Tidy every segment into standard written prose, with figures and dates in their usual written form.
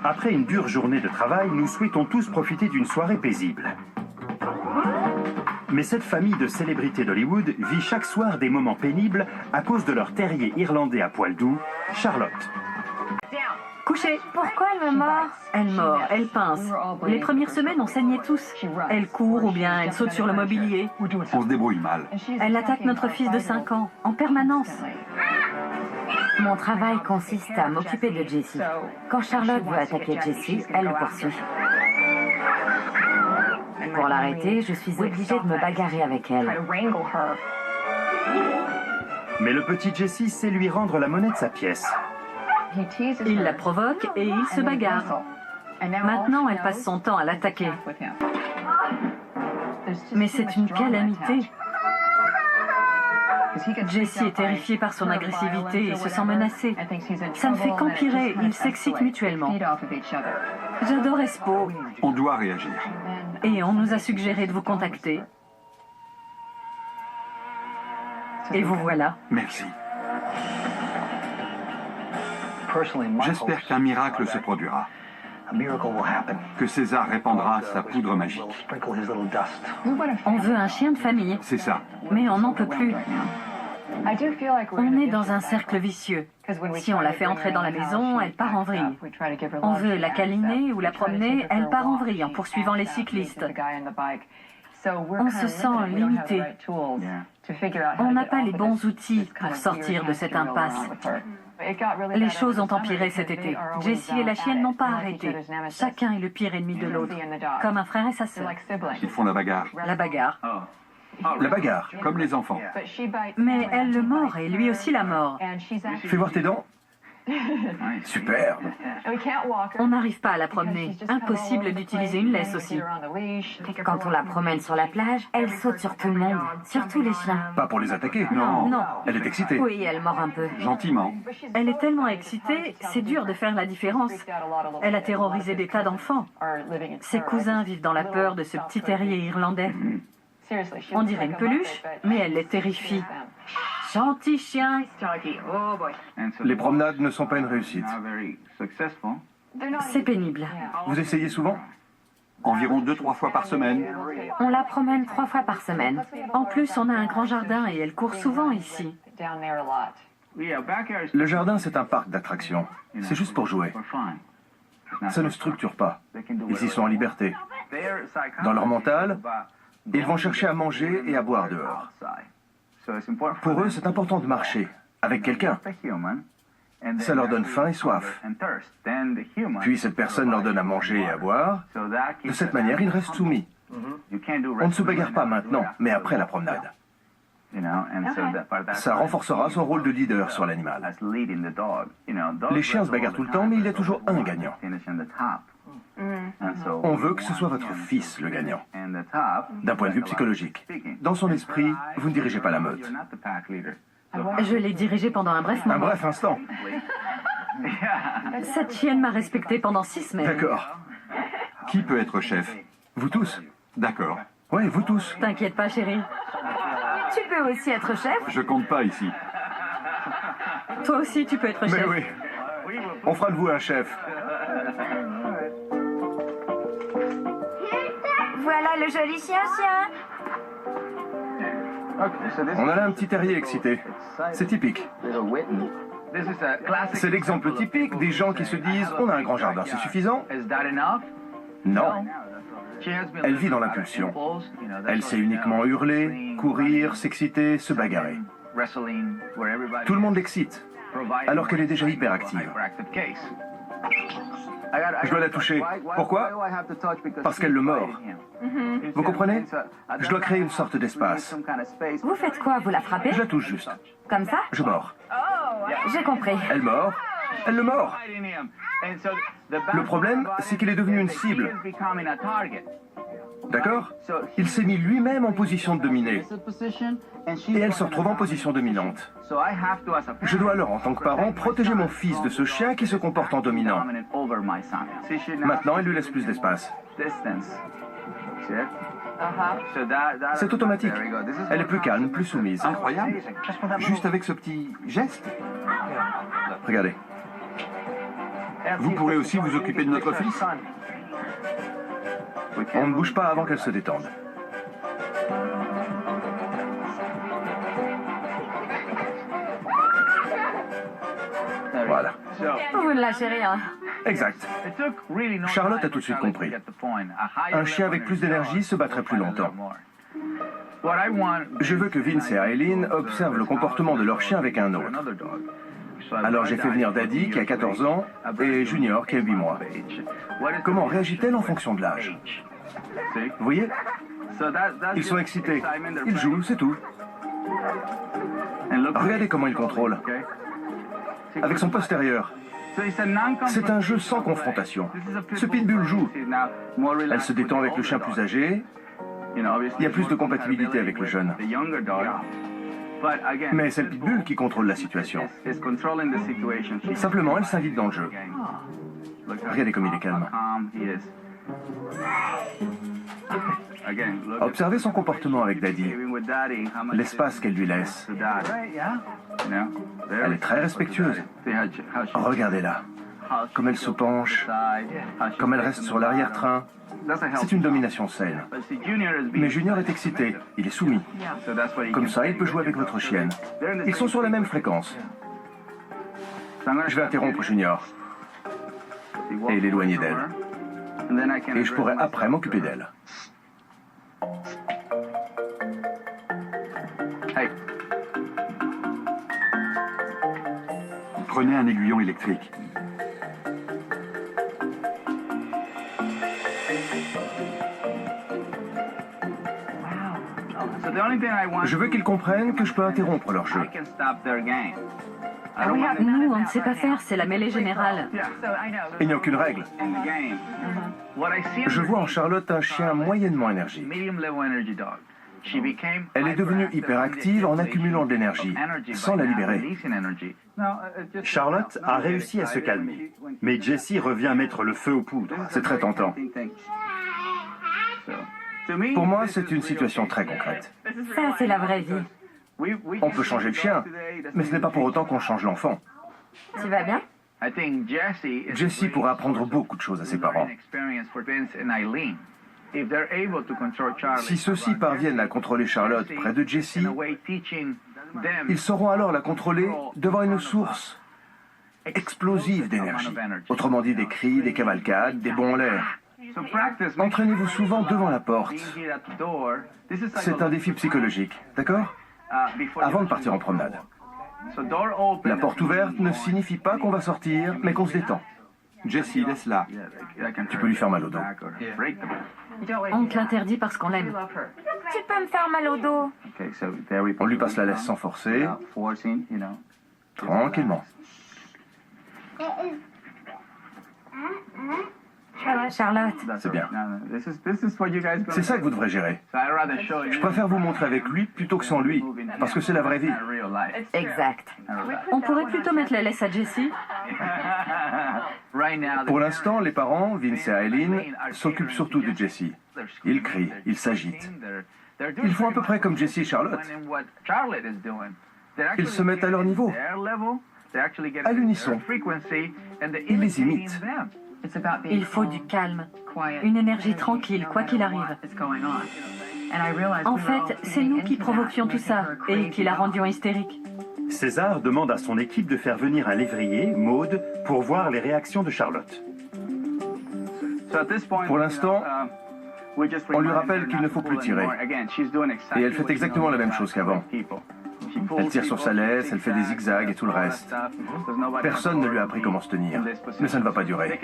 Après une dure journée de travail, nous souhaitons tous profiter d'une soirée paisible. Mais cette famille de célébrités d'Hollywood vit chaque soir des moments pénibles à cause de leur terrier irlandais à poil doux, Charlotte. Couchez. Pourquoi elle me mord? Elle mord, elle pince. Les premières semaines, on saignait tous. Elle court ou bien elle saute sur le mobilier. On se débrouille mal. Elle attaque notre fils de 5 ans, en permanence. Mon travail consiste à m'occuper de Jessie. Quand Charlotte veut attaquer Jessie, elle le poursuit. Pour l'arrêter, je suis obligée de me bagarrer avec elle. Mais le petit Jesse sait lui rendre la monnaie de sa pièce. Il la provoque et il se bagarre. Maintenant, elle passe son temps à l'attaquer. Mais c'est une calamité. Jessie est terrifiée par son agressivité et se sent menacée. Ça ne fait qu'empirer, ils s'excitent mutuellement. J'adore Espo On doit réagir. et on nous a suggéré de vous contacter. Et vous voilà. Merci. J'espère qu'un miracle se produira. Que César répandra sa poudre magique. On veut un chien de famille, C'est ça. mais on n'en peut plus. On est dans un cercle vicieux. Si on la fait entrer dans la maison, elle part en vrille. On veut la câliner ou la promener, elle part en vrille en poursuivant les cyclistes. On se sent limité. On n'a pas les bons outils pour sortir de cette impasse. Les choses ont empiré cet été. Jessie et la chienne n'ont pas arrêté. Chacun est le pire ennemi de l'autre, comme un frère et sa sœur. Ils font la bagarre. La bagarre. La bagarre. Comme les enfants. Mais elle le mord et lui aussi la mord. Fais voir tes dents. Super. On n'arrive pas à la promener. Impossible d'utiliser une laisse aussi. Quand on la promène sur la plage, elle saute sur tout le monde, surtout les chiens. Pas pour les attaquer. Non. Non. Elle est excitée. Oui, elle mord un peu. Gentiment. Elle est tellement excitée, c'est dur de faire la différence. Elle a terrorisé des tas d'enfants. Ses cousins vivent dans la peur de ce petit terrier irlandais. On dirait une peluche, mais elle les terrifie. Gentil chien. Les promenades ne sont pas une réussite. C'est pénible. Vous essayez souvent? Environ 2-3 fois par semaine. On la promène 3 fois par semaine. En plus, on a un grand jardin et elle court souvent ici. Le jardin, c'est un parc d'attractions. C'est juste pour jouer. Ça ne structure pas. Ils y sont en liberté. Dans leur mental, ils vont chercher à manger et à boire dehors. Pour eux, c'est important de marcher avec quelqu'un. Ça leur donne faim et soif. Puis cette personne leur donne à manger et à boire. De cette manière, ils restent soumis. On ne se bagarre pas maintenant, mais après la promenade. Ça renforcera son rôle de leader sur l'animal. Les chiens se bagarrent tout le temps, mais il y a toujours un gagnant. On veut que ce soit votre fils le gagnant, d'un point de vue psychologique. Dans son esprit, vous ne dirigez pas la meute. Je l'ai dirigée pendant un bref Un moment. bref instant. Cette chienne m'a respectée pendant 6 semaines. D'accord. Qui peut être chef? Vous tous? D'accord. Oui, vous tous. T'inquiète pas, chérie. Tu peux aussi être chef? Je compte pas ici. Toi aussi, tu peux être Mais chef. oui. On fera de vous un chef. Voilà le joli chien-chien. On a là un petit terrier excité. C'est typique. C'est l'exemple typique des gens qui se disent « On a un grand jardin, c'est suffisant ?» Non. Elle vit dans l'impulsion. Elle sait uniquement hurler, courir, s'exciter, se bagarrer. Tout le monde l'excite, alors qu'elle est déjà hyperactive. Je dois la toucher. Pourquoi? Parce qu'elle le mord. Vous comprenez? Je dois créer une sorte d'espace. Vous faites quoi? Vous la frappez? Je la touche juste. Comme ça? Je mords. J'ai compris. Elle mord. Elle le mord. Le problème, c'est qu'il est devenu une cible. D'accord? Il s'est mis lui-même en position de dominer. Et elle se retrouve en position dominante. Je dois alors, en tant que parent, protéger mon fils de ce chien qui se comporte en dominant. Maintenant, elle lui laisse plus d'espace. C'est automatique. Elle est plus calme, plus soumise. Incroyable. Juste avec ce petit geste. Regardez. Vous pourrez aussi vous occuper de notre fils? On ne bouge pas avant qu'elle se détende. Voilà. Vous ne lâchez rien. Exact. Charlotte a tout de suite compris. Un chien avec plus d'énergie se battrait plus longtemps. Je veux que Vince et Eileen observent le comportement de leur chien avec un autre. Alors j'ai fait venir Daddy, qui a 14 ans, et Junior, qui a 8 mois. Comment réagit-elle en fonction de l'âge? Vous voyez? Ils sont excités. Ils jouent, c'est tout. Regardez comment ils contrôlent. Avec son postérieur. C'est un jeu sans confrontation. Ce pitbull joue. Elle se détend avec le chien plus âgé. Il y a plus de compatibilité avec le jeune. Mais c'est le pitbull qui contrôle la situation. Simplement, elle s'invite dans le jeu. Regardez comme il est calme. Observez son comportement avec Daddy. L'espace qu'elle lui laisse. Elle est très respectueuse. Regardez-la. Comme elle se penche. Comme elle reste sur l'arrière-train. C'est une domination saine. Mais Junior est excité. Il est soumis. Comme ça, il peut jouer avec votre chienne. Ils sont sur la même fréquence. Je vais interrompre Junior. Et l'éloigner d'elle. Et je pourrai après m'occuper d'elle. Prenez un aiguillon électrique. Je veux qu'ils comprennent que je peux interrompre leur jeu. Nous, on ne sait pas faire, c'est la mêlée générale. Il n'y a aucune règle. Je vois en Charlotte un chien moyennement énergique. Elle est devenue hyperactive en accumulant de l'énergie, sans la libérer. Charlotte a réussi à se calmer, mais Jessie revient mettre le feu aux poudres. C'est très tentant. Pour moi, c'est une situation très concrète. Ça, c'est la vraie vie. On peut changer le chien, mais ce n'est pas pour autant qu'on change l'enfant. Tu vas bien? Jessie pourra apprendre beaucoup de choses à ses parents. Si ceux-ci parviennent à contrôler Charlotte près de Jessie, ils sauront alors la contrôler devant une source explosive d'énergie. Autrement dit, des cris, des cavalcades, des bonds en l'air. Entraînez-vous souvent devant la porte. C'est un défi psychologique, d'accord? Avant de partir en promenade. La porte ouverte ne signifie pas qu'on va sortir, mais qu'on se détend. Jessie, laisse-la. Tu peux lui faire mal au dos. On te l'interdit parce qu'on l'aime. Tu peux me faire mal au dos. On lui passe la laisse sans forcer, tranquillement. Charlotte. C'est bien. C'est ça que vous devrez gérer. Je préfère vous montrer avec lui plutôt que sans lui, parce que c'est la vraie vie. Exact. On pourrait plutôt mettre la laisse à Jessie. Pour l'instant, les parents, Vince et Eileen, s'occupent surtout de Jessie. Ils crient, ils s'agitent. Ils font à peu près comme Jessie et Charlotte. Ils se mettent à leur niveau, à l'unisson. Ils les imitent. Il faut du calme, une énergie tranquille, quoi qu'il arrive. En fait, c'est nous qui provoquions tout ça et qui la rendions hystérique. César demande à son équipe de faire venir un lévrier, Maud, pour voir les réactions de Charlotte. Pour l'instant, on lui rappelle qu'il ne faut plus tirer. Et elle fait exactement la même chose qu'avant. Elle tire sur sa laisse, elle fait des zigzags et tout le reste. Personne ne lui a appris comment se tenir. Mais ça ne va pas durer.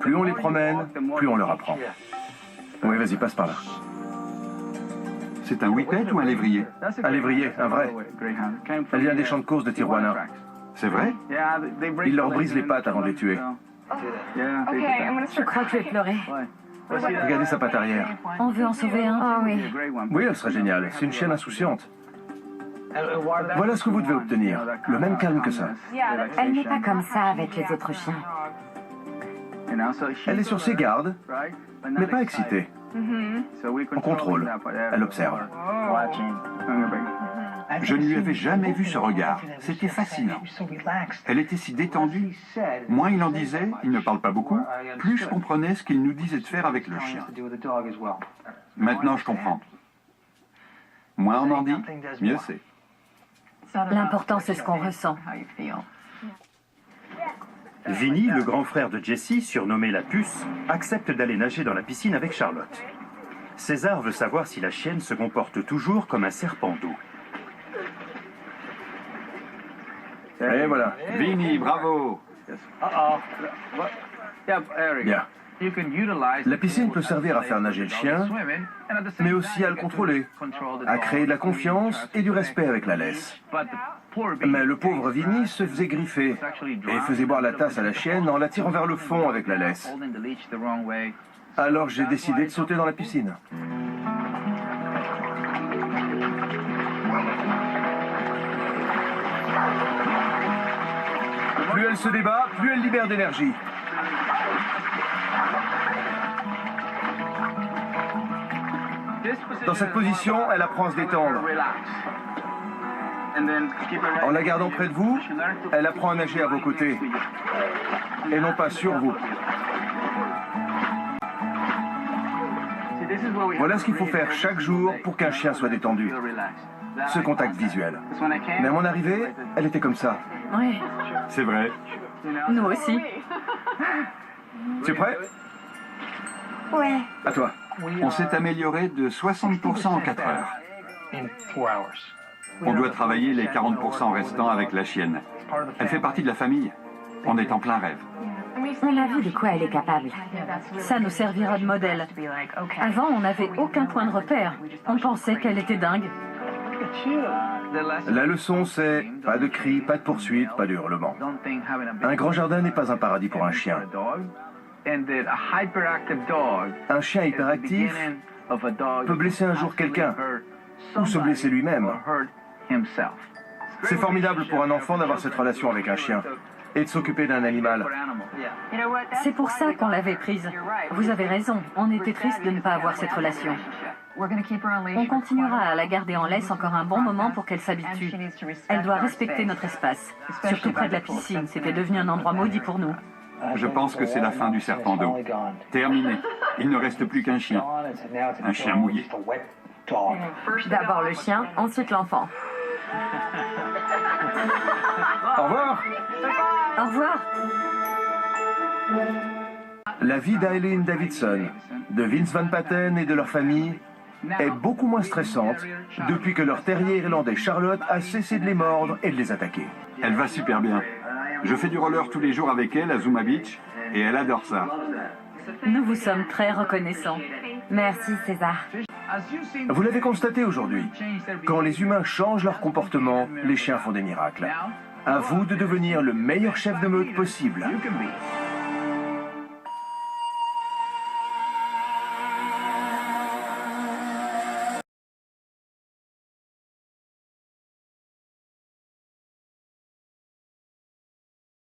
Plus on les promène, plus on leur apprend. Oui, vas-y, passe par là. C'est un whippet ou un lévrier? Un lévrier, un vrai. Elle vient des champs de course de Tijuana. C'est vrai? Il leur brise les pattes avant de les tuer. Je crois que je vais pleurer. Regardez sa patte arrière. On veut en sauver un. Oh oui. Oui, elle serait géniale. C'est une chienne insouciante. Voilà ce que vous devez obtenir. Le même calme que ça. Elle n'est pas comme ça avec les autres chiens. Elle est sur ses gardes, mais pas excitée. On contrôle. Elle observe. Je ne lui avais jamais vu ce regard. C'était fascinant. Elle était si détendue. Moins il en disait, il ne parle pas beaucoup, plus je comprenais ce qu'il nous disait de faire avec le chien. Maintenant, je comprends. Moins on en dit, mieux c'est. L'important, c'est ce qu'on ressent. Vinny, le grand frère de Jessie, surnommé la puce, accepte d'aller nager dans la piscine avec Charlotte. César veut savoir si la chienne se comporte toujours comme un serpent d'eau. Et voilà. Vinny, bravo! Bien. La piscine peut servir à faire nager le chien, mais aussi à le contrôler, à créer de la confiance et du respect avec la laisse. Mais le pauvre Vinny se faisait griffer et faisait boire la tasse à la chienne en la tirant vers le fond avec la laisse. Alors j'ai décidé de sauter dans la piscine. Plus elle se débat, plus elle libère d'énergie. Dans cette position, elle apprend à se détendre. En la gardant près de vous, elle apprend à nager à vos côtés et non pas sur vous. Voilà ce qu'il faut faire chaque jour pour qu'un chien soit détendu. Ce contact visuel. Mais à mon arrivée, elle était comme ça. Oui, C'est vrai. nous aussi. Tu es prêt? Ouais. À toi. On s'est amélioré de 60% en 4 heures. On doit travailler les 40% restants avec la chienne. Elle fait partie de la famille. On est en plein rêve. On a vu de quoi elle est capable. Ça nous servira de modèle. Avant, on n'avait aucun point de repère. On pensait qu'elle était dingue. La leçon, c'est pas de cris, pas de poursuites, pas de hurlements. Un grand jardin n'est pas un paradis pour un chien. Un chien hyperactif peut blesser un jour quelqu'un ou se blesser lui-même. C'est formidable pour un enfant d'avoir cette relation avec un chien et de s'occuper d'un animal. C'est pour ça qu'on l'avait prise. Vous avez raison, on était triste de ne pas avoir cette relation. On continuera à la garder en laisse encore un bon moment pour qu'elle s'habitue. Elle doit respecter notre espace, surtout près de la piscine. C'était devenu un endroit maudit pour nous. Je pense que c'est la fin du serpent d'eau. Terminé. Il ne reste plus qu'un chien. Un chien mouillé. D'abord le chien, ensuite l'enfant. Au revoir! Au revoir. La vie d'Eileen Davidson, de Vince Van Patten et de leur famille est beaucoup moins stressante depuis que leur terrier irlandais Charlotte a cessé de les mordre et de les attaquer. Elle va super bien. Je fais du roller tous les jours avec elle à Zuma Beach et elle adore ça. Nous vous sommes très reconnaissants. Merci César. Vous l'avez constaté aujourd'hui, quand les humains changent leur comportement, les chiens font des miracles. À vous de devenir le meilleur chef de meute possible.